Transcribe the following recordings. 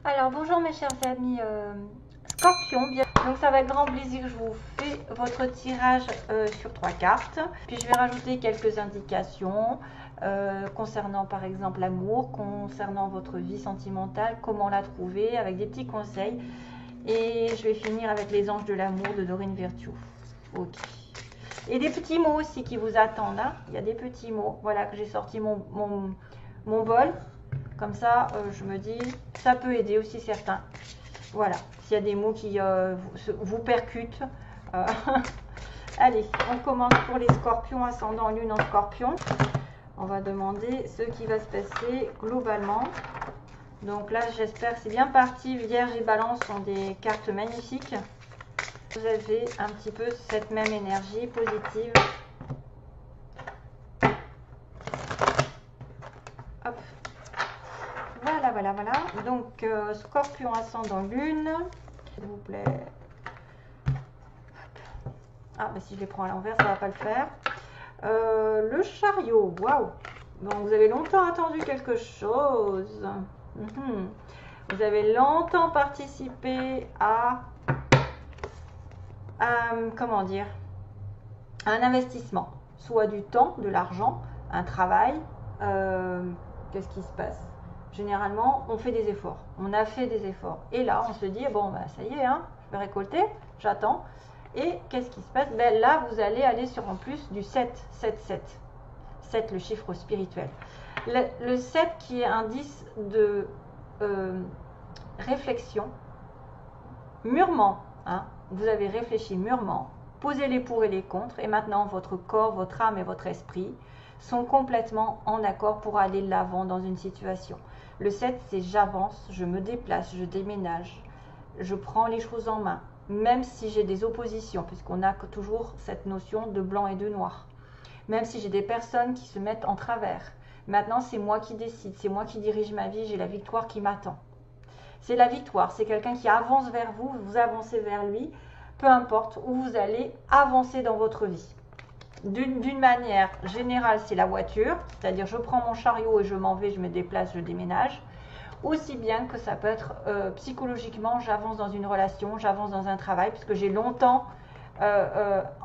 Alors bonjour mes chers amis Scorpion, donc ça va être grand plaisir que je vous fais votre tirage sur 3 cartes. Puis je vais rajouter quelques indications concernant par exemple l'amour, concernant votre vie sentimentale, comment la trouver, avec des petits conseils. Et je vais finir avec les anges de l'amour de Dorine Virtue. Ok. Et des petits mots aussi qui vous attendent. Hein. Il y a des petits mots. Voilà que j'ai sorti mon bol. Comme ça, je me dis, ça peut aider aussi certains. Voilà, s'il y a des mots qui vous percutent. euh, Allez, on commence pour les scorpions, ascendant lune en scorpion. On va demander ce qui va se passer globalement. Donc là, j'espère que c'est bien parti. Vierge et Balance sont des cartes magnifiques. Vous avez un petit peu cette même énergie positive. Hop. Voilà, voilà, voilà. Donc, scorpion ascendant lune. S'il vous plaît. Ah, bah si je les prends à l'envers, ça va pas le faire. Le chariot, waouh. Bon, vous avez longtemps attendu quelque chose. Vous avez longtemps participé à comment dire, un investissement, soit du temps, de l'argent, un travail. Qu'est-ce qui se passe? Généralement, on fait des efforts. On a fait des efforts. Et là, on se dit, bon, bah, ça y est, hein, je vais récolter, j'attends. Et qu'est-ce qui se passe? Ben, là, vous allez aller sur en plus du 7, 7, 7. 7, le chiffre spirituel. Le 7 qui est indice de réflexion, mûrement. Hein, vous avez réfléchi mûrement, posé les pour et les contre, et maintenant votre corps, votre âme et votre esprit sont complètement en accord pour aller de l'avant dans une situation. Le 7, c'est j'avance, je me déplace, je déménage, je prends les choses en main, même si j'ai des oppositions, puisqu'on a toujours cette notion de blanc et de noir. Même si j'ai des personnes qui se mettent en travers. Maintenant, c'est moi qui décide, c'est moi qui dirige ma vie, j'ai la victoire qui m'attend. C'est la victoire, c'est quelqu'un qui avance vers vous, vous avancez vers lui, peu importe où vous allez avancer dans votre vie. D'une manière générale, c'est la voiture, c'est-à-dire je prends mon chariot et je m'en vais, je me déplace, je déménage. Aussi bien que ça peut être psychologiquement, j'avance dans une relation, j'avance dans un travail, puisque j'ai longtemps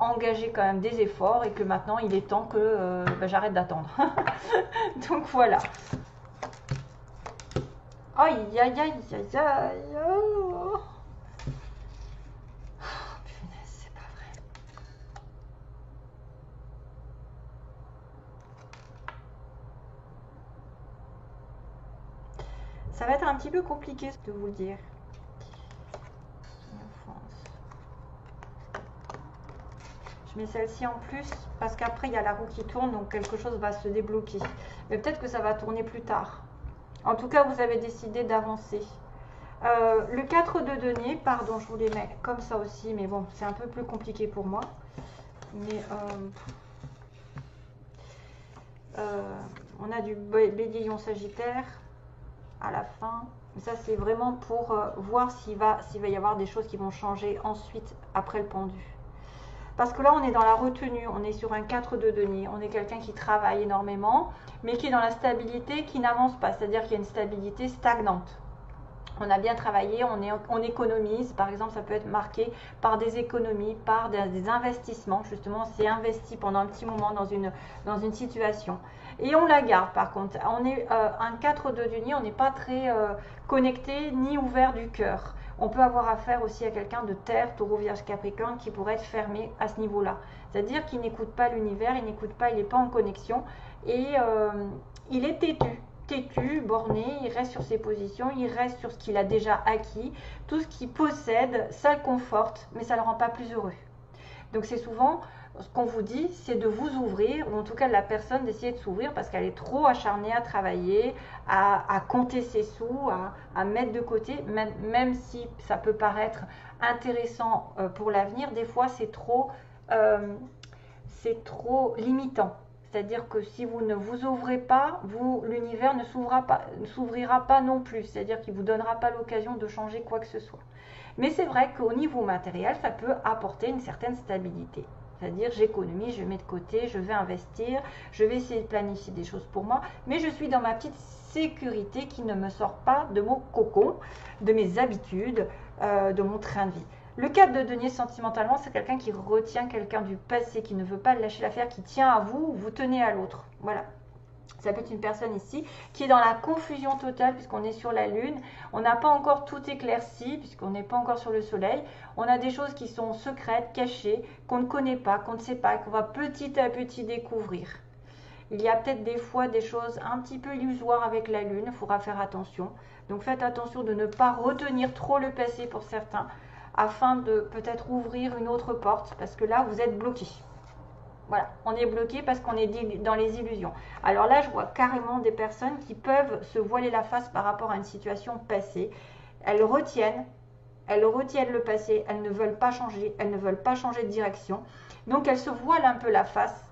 engagé quand même des efforts et que maintenant il est temps que j'arrête d'attendre. Donc voilà. Aïe, aïe, aïe, aïe, aïe. Oh. Punaise, c'est pas vrai. Ça va être un petit peu compliqué de vous le dire. Je mets celle-ci en plus parce qu'après il y a la roue qui tourne, donc quelque chose va se débloquer. Mais peut-être que ça va tourner plus tard. En tout cas, vous avez décidé d'avancer. Le 4 de denier, pardon, je vous les mets comme ça aussi, mais bon, c'est un peu plus compliqué pour moi. Mais on a du bélier sagittaire à la fin. Ça, c'est vraiment pour voir s'il va y avoir des choses qui vont changer ensuite, après le pendu. Parce que là, on est dans la retenue, on est sur un 4 de denier, on est quelqu'un qui travaille énormément, mais qui est dans la stabilité, qui n'avance pas, c'est-à-dire qu'il y a une stabilité stagnante. On a bien travaillé, on économise, par exemple, ça peut être marqué par des économies, par des investissements, justement, c'est investi pendant un petit moment dans une situation. Et on la garde, par contre. On est un 4 de denier, on n'est pas très connecté ni ouvert du cœur. On peut avoir affaire aussi à quelqu'un de terre, taureau, vierge, capricorne, qui pourrait être fermé à ce niveau-là. C'est-à-dire qu'il n'écoute pas l'univers, il n'écoute pas, il n'est pas en connexion, et il est têtu, borné, il reste sur ses positions, il reste sur ce qu'il a déjà acquis. Tout ce qu'il possède, ça le conforte, mais ça ne le rend pas plus heureux. Donc c'est souvent ce qu'on vous dit, c'est de vous ouvrir, ou en tout cas de la personne d'essayer de s'ouvrir parce qu'elle est trop acharnée à travailler, à compter ses sous, à mettre de côté, même si ça peut paraître intéressant pour l'avenir, des fois c'est trop limitant. C'est-à-dire que si vous ne vous ouvrez pas, l'univers ne s'ouvrira pas non plus. C'est-à-dire qu'il ne vous donnera pas l'occasion de changer quoi que ce soit. Mais c'est vrai qu'au niveau matériel, ça peut apporter une certaine stabilité. C'est-à-dire, j'économise, je mets de côté, je vais investir, je vais essayer de planifier des choses pour moi, mais je suis dans ma petite sécurité qui ne me sort pas de mon cocon, de mes habitudes, de mon train de vie. Le 4 de denier sentimentalement, c'est quelqu'un qui retient quelqu'un du passé, qui ne veut pas lâcher l'affaire, qui tient à vous, vous tenez à l'autre. Voilà. Ça peut être une personne ici qui est dans la confusion totale puisqu'on est sur la lune. On n'a pas encore tout éclairci puisqu'on n'est pas encore sur le soleil. On a des choses qui sont secrètes, cachées, qu'on ne connaît pas, qu'on ne sait pas, qu'on va petit à petit découvrir. Il y a peut-être des fois des choses un petit peu illusoires avec la lune, il faudra faire attention. Donc faites attention de ne pas retenir trop le passé pour certains afin de peut-être ouvrir une autre porte parce que là vous êtes bloqué. Voilà, on est bloqué parce qu'on est dans les illusions. Alors là, je vois carrément des personnes qui peuvent se voiler la face par rapport à une situation passée. Elles retiennent le passé, elles ne veulent pas changer, elles ne veulent pas changer de direction. Donc elles se voilent un peu la face.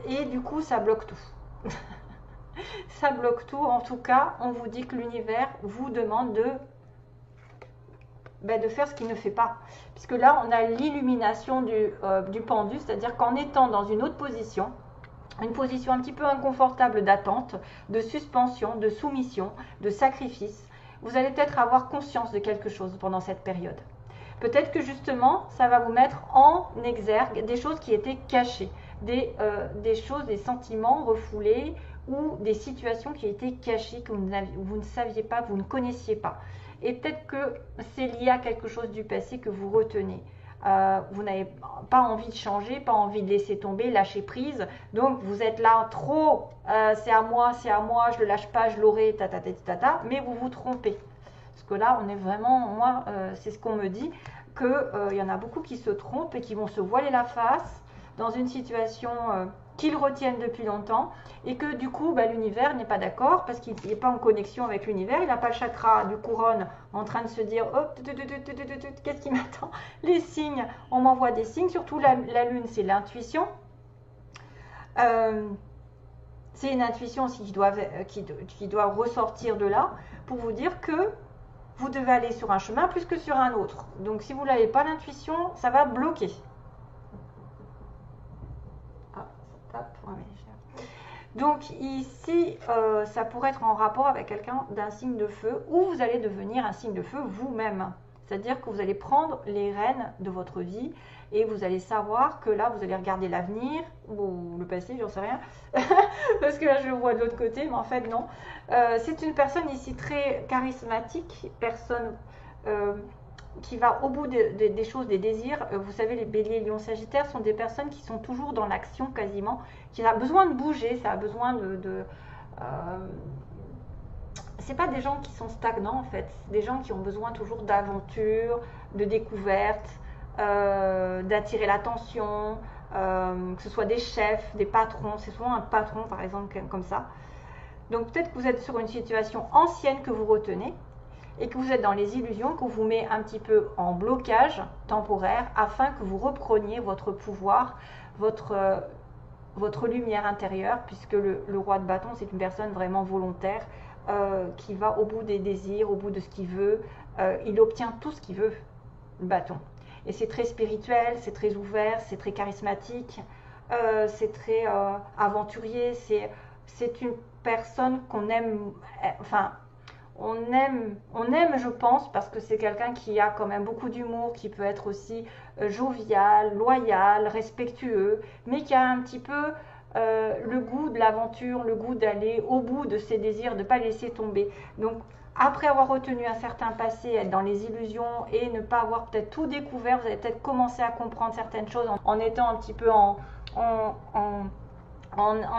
Et du coup, ça bloque tout. Ça bloque tout. En tout cas, on vous dit que l'univers vous demande de faire ce qu'il ne fait pas. Puisque là, on a l'illumination du pendu, c'est-à-dire qu'en étant dans une autre position, une position un petit peu inconfortable d'attente, de suspension, de soumission, de sacrifice, vous allez peut-être avoir conscience de quelque chose pendant cette période. Peut-être que justement, ça va vous mettre en exergue des choses qui étaient cachées, des choses, des sentiments refoulés ou des situations qui étaient cachées que vous ne saviez pas, vous ne connaissiez pas. Et peut-être que c'est lié à quelque chose du passé que vous retenez. Vous n'avez pas envie de changer, pas envie de laisser tomber, lâcher prise. Donc vous êtes là trop, c'est à moi, je le lâche pas, je l'aurai, tata, mais vous vous trompez. Parce que là, on est vraiment, moi, c'est ce qu'on me dit, qu'il y en a beaucoup qui se trompent et qui vont se voiler la face dans une situation qu'ils retiennent depuis longtemps et que du coup l'univers n'est pas d'accord parce qu'il n'est pas en connexion avec l'univers, il n'a pas le chakra du couronne en train de se dire oh, qu'est-ce qui m'attend, les signes, on m'envoie des signes, surtout la lune c'est l'intuition, c'est une intuition aussi qui doit ressortir de là pour vous dire que vous devez aller sur un chemin plus que sur un autre. Donc si vous n'avez pas l'intuition, ça va bloquer. Donc ici, ça pourrait être en rapport avec quelqu'un d'un signe de feu ou vous allez devenir un signe de feu vous-même. C'est-à-dire que vous allez prendre les rênes de votre vie et vous allez savoir que là, vous allez regarder l'avenir ou le passé, j'en sais rien. Parce que là, je le vois de l'autre côté, mais en fait, non. C'est une personne ici très charismatique, personne qui va au bout des choses, des désirs. Vous savez, les béliers, lions, sagittaires sont des personnes qui sont toujours dans l'action quasiment, qui a besoin de bouger, ça a besoin c'est pas des gens qui sont stagnants en fait, c'est des gens qui ont besoin toujours d'aventure, de découverte, d'attirer l'attention, que ce soit des chefs, des patrons, c'est souvent un patron par exemple comme ça. Donc peut-être que vous êtes sur une situation ancienne que vous retenez, et que vous êtes dans les illusions, qu'on vous met un petit peu en blocage temporaire afin que vous repreniez votre pouvoir, votre lumière intérieure, puisque le roi de bâton, c'est une personne vraiment volontaire qui va au bout des désirs, au bout de ce qu'il veut. Il obtient tout ce qu'il veut, le bâton. Et c'est très spirituel, c'est très ouvert, c'est très charismatique, c'est très aventurier, c'est une personne qu'on aime, enfin, on aime, je pense, parce que c'est quelqu'un qui a quand même beaucoup d'humour, qui peut être aussi jovial, loyal, respectueux, mais qui a un petit peu le goût de l'aventure, le goût d'aller au bout de ses désirs, de ne pas laisser tomber. Donc, après avoir retenu un certain passé, être dans les illusions et ne pas avoir peut-être tout découvert, vous allez peut-être commencer à comprendre certaines choses en étant un petit peu en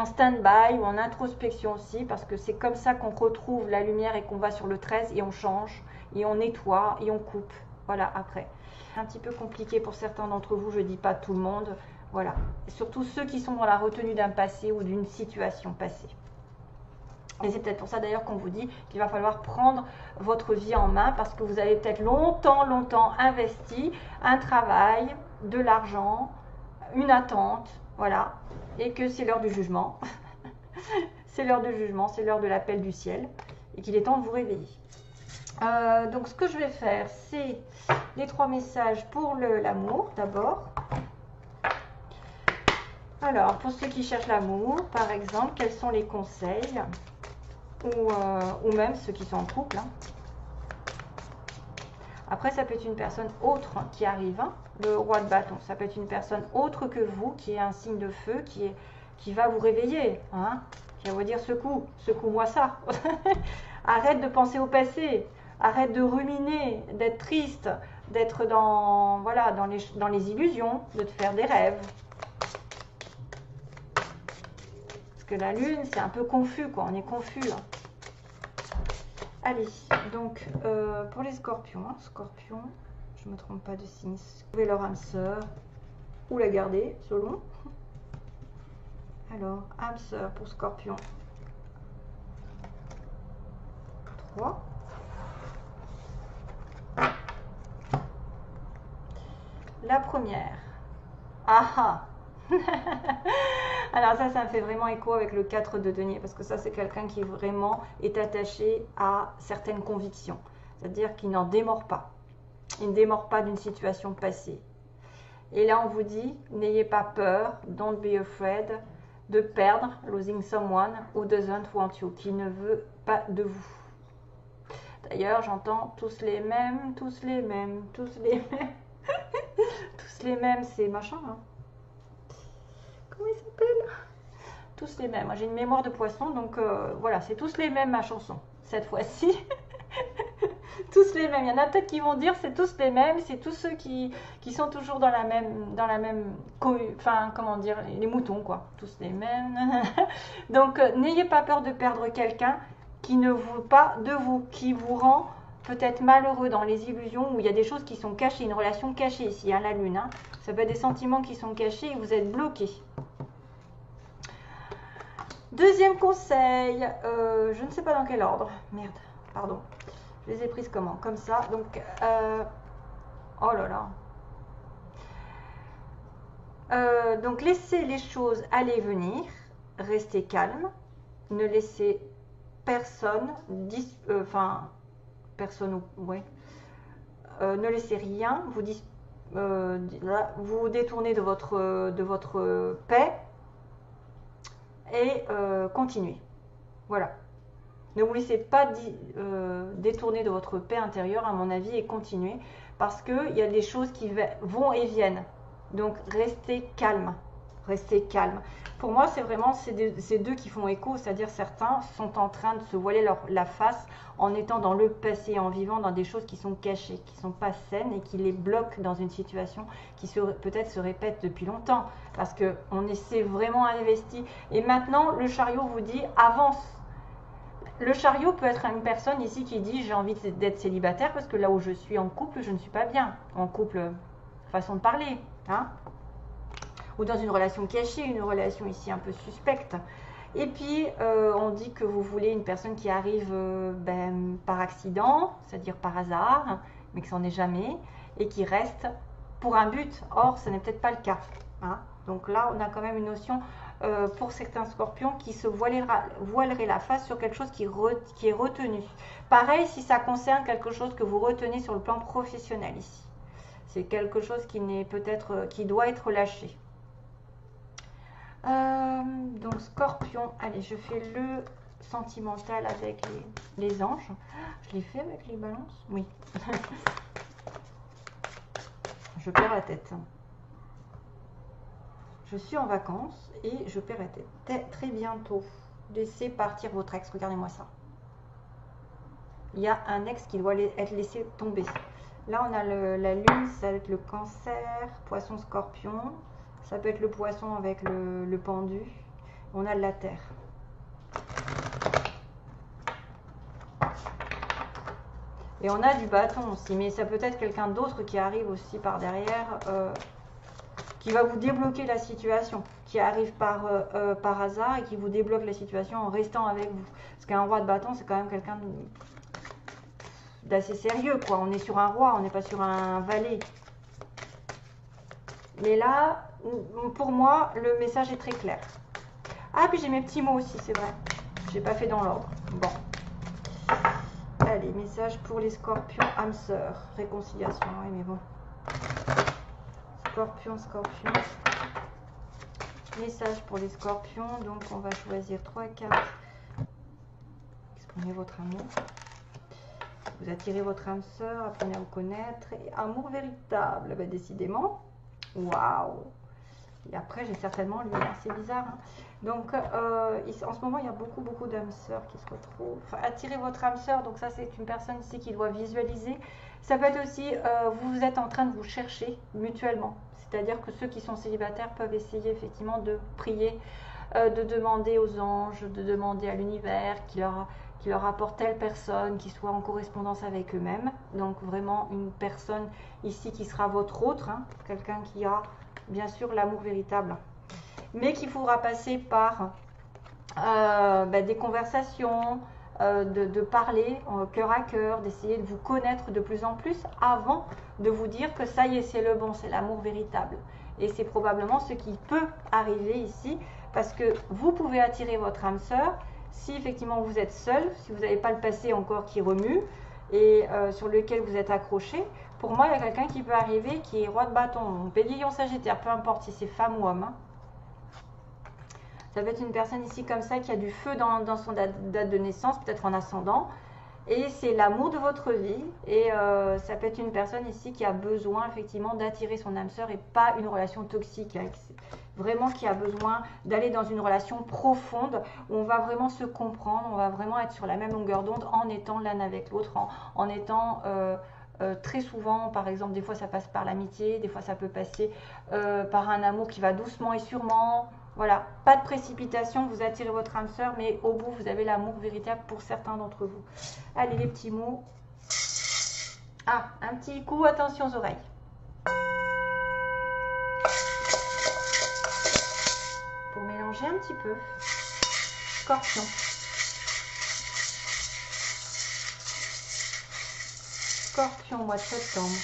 stand-by ou en introspection aussi, parce que c'est comme ça qu'on retrouve la lumière et qu'on va sur le 13 et on change, et on nettoie, et on coupe. Voilà, après. C'est un petit peu compliqué pour certains d'entre vous, je ne dis pas tout le monde. Voilà. Et surtout ceux qui sont dans la retenue d'un passé ou d'une situation passée. Et c'est peut-être pour ça d'ailleurs qu'on vous dit qu'il va falloir prendre votre vie en main, parce que vous avez peut-être longtemps investi un travail, de l'argent, une attente, voilà, et que c'est l'heure du jugement. C'est l'heure du jugement, c'est l'heure de l'appel du ciel, et qu'il est temps de vous réveiller. Donc ce que je vais faire, c'est les 3 messages pour l'amour d'abord. Alors, pour ceux qui cherchent l'amour, par exemple, quels sont les conseils ou même ceux qui sont en couple. Hein. Après, ça peut être une personne autre qui arrive, hein, le roi de bâton. Ça peut être une personne autre que vous, qui est un signe de feu, qui va vous réveiller, hein, qui va vous dire secoue-moi ça. Arrête de penser au passé, arrête de ruminer, d'être triste, d'être dans, voilà, dans les illusions, de te faire des rêves. Parce que la lune, c'est un peu confus, quoi. On est confus. Hein. Allez, donc pour les scorpions, hein, scorpions, je ne me trompe pas de signe. Trouvez leur âme sœur ou la garder, selon. Alors, âme sœur pour scorpion. 3. La première. Ah ah. Alors ça me fait vraiment écho avec le 4 de denier, parce que ça, c'est quelqu'un qui vraiment est attaché à certaines convictions. C'est-à-dire qu'il n'en démord pas. Il ne démord pas d'une situation passée. Et là, on vous dit, n'ayez pas peur, don't be afraid, de perdre, losing someone who doesn't want you, qui ne veut pas de vous. D'ailleurs, j'entends tous les mêmes, tous les mêmes, tous les mêmes. Tous les mêmes, c'est machin, hein. Comment il s'appelle? Tous les mêmes. Moi, j'ai une mémoire de poisson, donc voilà, c'est tous les mêmes ma chanson, cette fois-ci. Tous les mêmes. Il y en a peut-être qui vont dire c'est tous les mêmes, c'est tous ceux qui sont toujours dans la même enfin, comment dire, les moutons, quoi. Tous les mêmes. Donc, n'ayez pas peur de perdre quelqu'un qui ne veut pas de vous, qui vous rend peut-être malheureux dans les illusions où il y a des choses qui sont cachées, une relation cachée ici, hein, la lune. Hein. Ça peut être des sentiments qui sont cachés et vous êtes bloqué. Deuxième conseil, je ne sais pas dans quel ordre. Merde, pardon. Je les ai prises comment? Comme ça. Donc, oh là là. Donc, laissez les choses aller venir. Restez calme. Ne laissez personne, ouais. Ne laissez rien vous détourner de votre paix et continuez. Voilà. Ne vous laissez pas détourner de votre paix intérieure, à mon avis, et continuez. Parce qu'il y a des choses qui vont et viennent. Donc, restez calme. Restez calme. Pour moi, c'est vraiment ces deux qui font écho. C'est-à-dire, certains sont en train de se voiler la face en étant dans le passé, en vivant dans des choses qui sont cachées, qui ne sont pas saines et qui les bloquent dans une situation qui peut-être se répète depuis longtemps. Parce qu'on essaie vraiment investi. Et maintenant, le chariot vous dit, avance. Le chariot peut être une personne ici qui dit j'ai envie d'être célibataire parce que là où je suis en couple, je ne suis pas bien. En couple, façon de parler, hein, ou dans une relation cachée, une relation ici un peu suspecte. Et puis, on dit que vous voulez une personne qui arrive par accident, c'est-à-dire par hasard, mais que ça n'en est jamais, et qui reste pour un but. Or, ce n'est peut-être pas le cas. Hein. Donc là, on a quand même une notion... pour certains scorpions qui se voileraient la face sur quelque chose qui est retenu. Pareil si ça concerne quelque chose que vous retenez sur le plan professionnel ici. C'est quelque chose qui n'est peut-être qui doit être lâché. Donc scorpion, allez, je fais le sentimental avec les anges. Je l'ai fait avec les balances? Oui. Je perds la tête. Je suis en vacances et je perds la tête. Très bientôt. Laissez partir votre ex. Regardez-moi ça. Il y a un ex qui doit être laissé tomber. Là, on a la lune, ça va être le cancer, poisson, scorpion. Ça peut être le poisson avec le pendu. On a de la terre. Et on a du bâton aussi. Mais ça peut être quelqu'un d'autre qui arrive aussi par derrière... qui va vous débloquer la situation, qui arrive par hasard et qui vous débloque la situation en restant avec vous. Parce qu'un roi de bâton, c'est quand même quelqu'un d'assez sérieux, quoi. On est sur un roi, on n'est pas sur un valet. Mais là, pour moi, le message est très clair. Ah, puis j'ai mes petits mots aussi, c'est vrai. J'ai pas fait dans l'ordre. Bon. Allez, mes message pour les scorpions, âme sœur, réconciliation, oui mais bon. Scorpion, scorpion. Message pour les scorpions, donc on va choisir 3 cartes. Exprimez votre amour. Vous attirez votre âme sœur, apprenez à vous connaître. Et amour véritable, ben, décidément. Waouh! Et après, j'ai certainement lu, c'est bizarre. Hein. Donc, en ce moment, il y a beaucoup d'âmes sœurs qui se retrouvent. Enfin, attirez votre âme sœur, donc ça, c'est une personne ici qui doit visualiser. Ça peut être aussi, vous êtes en train de vous chercher mutuellement. C'est-à-dire que ceux qui sont célibataires peuvent essayer effectivement de prier, de demander aux anges, de demander à l'univers qui leur apporte telle personne qui soit en correspondance avec eux-mêmes. Donc, vraiment, une personne ici qui sera votre autre, hein, quelqu'un qui a bien sûr l'amour véritable, mais qu'il faudra passer par des conversations, de parler cœur à cœur, d'essayer de vous connaître de plus en plus avant de vous dire que ça y est, c'est le bon, c'est l'amour véritable. Et c'est probablement ce qui peut arriver ici, parce que vous pouvez attirer votre âme sœur si effectivement vous êtes seul, si vous n'avez pas le passé encore qui remue et sur lequel vous êtes accroché. Pour moi, il y a quelqu'un qui peut arriver qui est roi de bâton, bélier, sagittaire, peu importe si c'est femme ou homme. Hein. Ça peut être une personne ici comme ça qui a du feu dans son date de naissance, peut-être en ascendant. Et c'est l'amour de votre vie. Et ça peut être une personne ici qui a besoin effectivement d'attirer son âme sœur et pas une relation toxique. Hein. Vraiment qui a besoin d'aller dans une relation profonde où on va vraiment se comprendre, on va vraiment être sur la même longueur d'onde en étant l'un avec l'autre, en étant... très souvent, par exemple, des fois ça passe par l'amitié, des fois ça peut passer par un amour qui va doucement et sûrement. Voilà, pas de précipitation, vous attirez votre âme sœur, mais au bout, vous avez l'amour véritable pour certains d'entre vous. Allez, les petits mots. Ah, un petit coup, attention aux oreilles. Pour mélanger un petit peu. Scorpion. Scorpion, mois de septembre.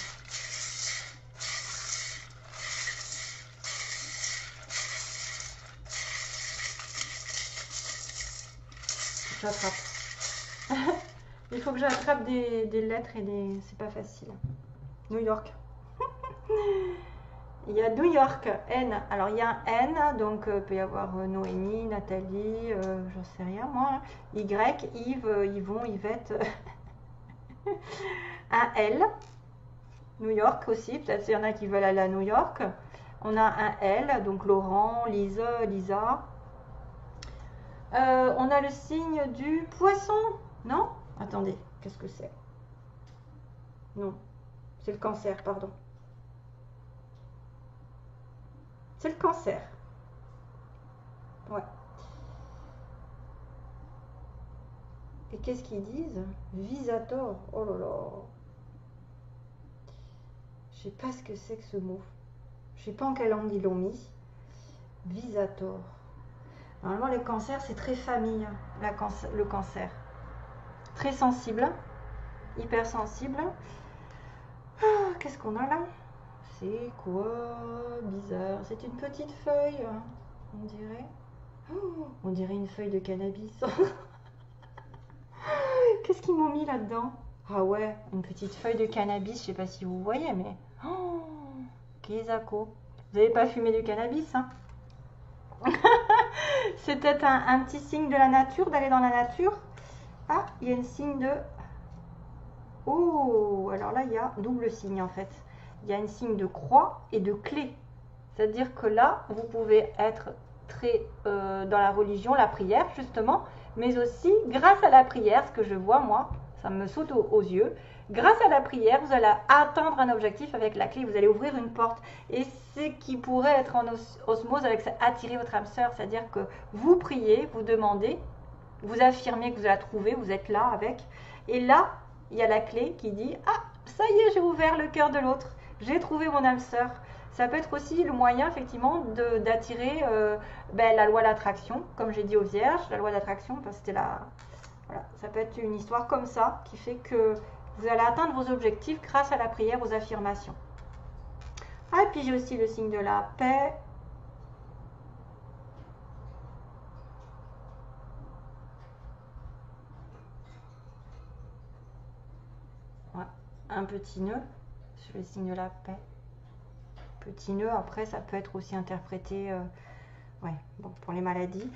J'attrape. Il faut que j'attrape des lettres et des... C'est pas facile. New York. Il y a New York, N. Alors il y a un N, donc il peut y avoir Noémie, Nathalie, j'en sais rien moi. Hein. Y, Yves, Yvon, Yvette. Un L. New York aussi, peut-être s'il y en a qui veulent aller à New York. On a un L, donc Laurent, Lisa, Lisa. On a le signe du poisson, non? Attendez, qu'est-ce que c'est? Non, c'est le cancer, pardon. C'est le cancer. Ouais. Et qu'est-ce qu'ils disent? Visator. Oh là là. Je sais pas ce que c'est que ce mot. Je sais pas en quelle langue ils l'ont mis. Visator. Normalement, le cancer, c'est très famille, le cancer. Très sensible, hypersensible. Ah, qu'est-ce qu'on a là? C'est quoi? Bizarre. C'est une petite feuille, on dirait. Oh, on dirait une feuille de cannabis. Qu'est-ce qu'ils m'ont mis là-dedans? Ah ouais, une petite feuille de cannabis. Je sais pas si vous voyez, mais... Oh, Kézako. Vous n'avez pas fumé du cannabis, hein? C'est peut-être un petit signe de la nature, d'aller dans la nature. Ah, il y a un signe de... Oh, alors là, il y a double signe en fait. Il y a un signe de croix et de clé. C'est-à-dire que là, vous pouvez être très dans la religion, la prière justement, mais aussi grâce à la prière, ce que je vois moi, ça me saute aux yeux, grâce à la prière, vous allez atteindre un objectif avec la clé, vous allez ouvrir une porte. Et ce qui pourrait être en osmose avec ça, attirer votre âme sœur, c'est-à-dire que vous priez, vous demandez, vous affirmez que vous la trouvez, vous êtes là avec, et là, il y a la clé qui dit « Ah, ça y est, j'ai ouvert le cœur de l'autre, j'ai trouvé mon âme sœur ». Ça peut être aussi le moyen, effectivement, d'attirer la loi d'attraction, comme j'ai dit aux vierges, la loi d'attraction, parce que c'était la... Voilà, ça peut être une histoire comme ça, qui fait que vous allez atteindre vos objectifs grâce à la prière, aux affirmations. Ah, et puis j'ai aussi le signe de la paix. un petit nœud sur le signe de la paix. Petit nœud, après, ça peut être aussi interprété ouais, bon, pour les maladies.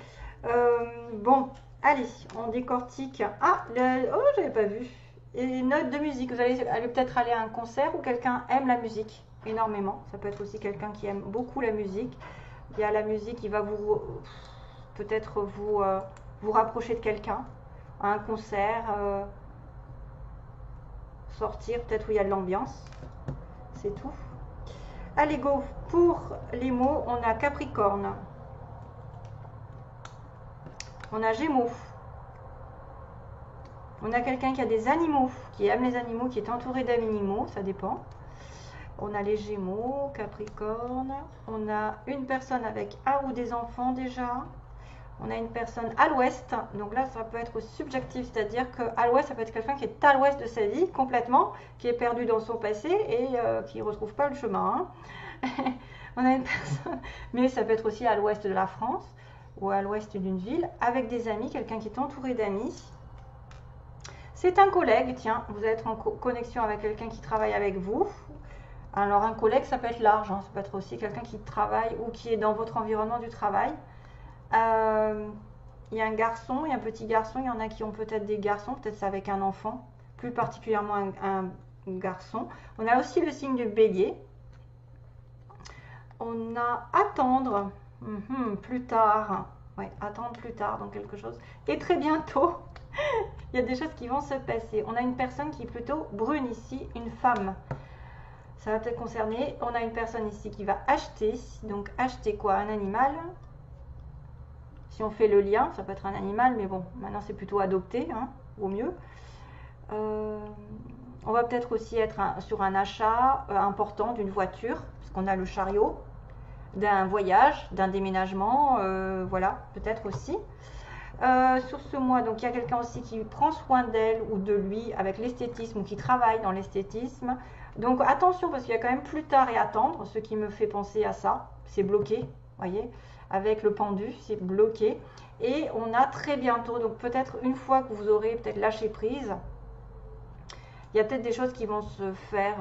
Bon, allez, on décortique. Ah, oh, j'avais pas vu. Et notes de musique. Vous allez peut-être aller à un concert où quelqu'un aime la musique énormément. Ça peut être aussi quelqu'un qui aime beaucoup la musique. Il y a la musique qui va vous peut-être vous rapprocher de quelqu'un à un concert, sortir peut-être où il y a de l'ambiance. C'est tout. Allez, go. Pour les mots, on a Capricorne. On a Gémeaux. On a quelqu'un qui a des animaux, qui aime les animaux, qui est entouré d'animaux, ça dépend. On a les Gémeaux, Capricorne. On a une personne avec un ou des enfants déjà. On a une personne à l'ouest. Donc là, ça peut être subjectif, c'est-à-dire qu'à l'ouest, ça peut être quelqu'un qui est à l'ouest de sa vie complètement, qui est perdu dans son passé et qui ne retrouve pas le chemin. Hein. On a une personne, mais ça peut être aussi à l'ouest de la France ou à l'ouest d'une ville, avec des amis, quelqu'un qui est entouré d'amis. C'est un collègue, tiens, vous allez être en connexion avec quelqu'un qui travaille avec vous. Alors un collègue, ça peut être large, hein, ça peut être aussi quelqu'un qui travaille ou qui est dans votre environnement du travail. Il y a un garçon, il y a un petit garçon, il y en a qui ont peut-être des garçons, peut-être c'est avec un enfant, plus particulièrement un garçon. On a aussi le signe du bélier. On a attendre plus tard, ouais, attendre plus tard dans quelque chose. Et très bientôt, il y a des choses qui vont se passer. On a une personne qui est plutôt brune ici, une femme. Ça va peut-être concerner. On a une personne ici qui va acheter. Donc acheter quoi? Un animal. Si on fait le lien, ça peut être un animal, mais bon, maintenant c'est plutôt adopté, hein, au mieux. On va peut-être aussi être sur un achat important d'une voiture, parce qu'on a le chariot, d'un voyage, d'un déménagement, voilà, peut-être aussi. Sur ce mois, donc il y a quelqu'un aussi qui prend soin d'elle ou de lui avec l'esthétisme ou qui travaille dans l'esthétisme. Donc attention parce qu'il y a quand même plus tard et attendre, ce qui me fait penser à ça, c'est bloqué, voyez, avec le pendu, c'est bloqué. Et on a très bientôt, donc peut-être une fois que vous aurez peut-être lâché prise, il y a peut-être des choses qui vont se faire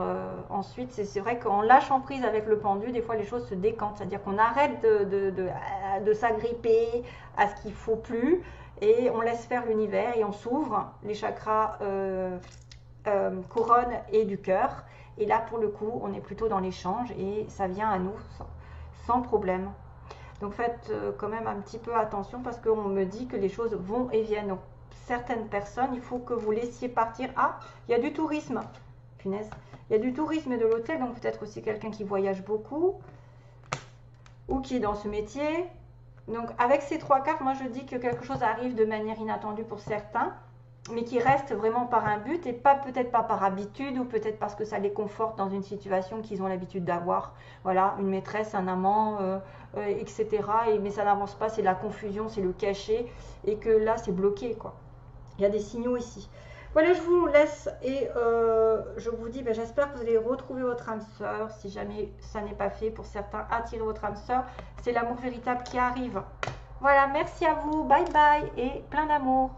ensuite. C'est vrai qu'en lâchant prise avec le pendu, des fois les choses se décantent. C'est-à-dire qu'on arrête de s'agripper à ce qu'il ne faut plus et on laisse faire l'univers et on s'ouvre les chakras couronne et du cœur. Et là, pour le coup, on est plutôt dans l'échange et ça vient à nous sans problème. Donc faites quand même un petit peu attention parce qu'on me dit que les choses vont et viennent. Donc, certaines personnes, il faut que vous laissiez partir. Ah, il y a du tourisme. Punaise. Il y a du tourisme et de l'hôtel, donc peut-être aussi quelqu'un qui voyage beaucoup ou qui est dans ce métier. Donc avec ces trois cartes, moi je dis que quelque chose arrive de manière inattendue pour certains, mais qui reste vraiment par un but et pas peut-être pas par habitude ou peut-être parce que ça les conforte dans une situation qu'ils ont l'habitude d'avoir. Voilà, une maîtresse, un amant, etc. Mais ça n'avance pas, c'est la confusion, c'est le cachet et que là c'est bloqué quoi. Il y a des signaux ici. Voilà, je vous laisse et je vous dis, j'espère que vous allez retrouver votre âme sœur. Si jamais ça n'est pas fait, pour certains, attirez votre âme sœur. C'est l'amour véritable qui arrive. Voilà, merci à vous. Bye bye et plein d'amour.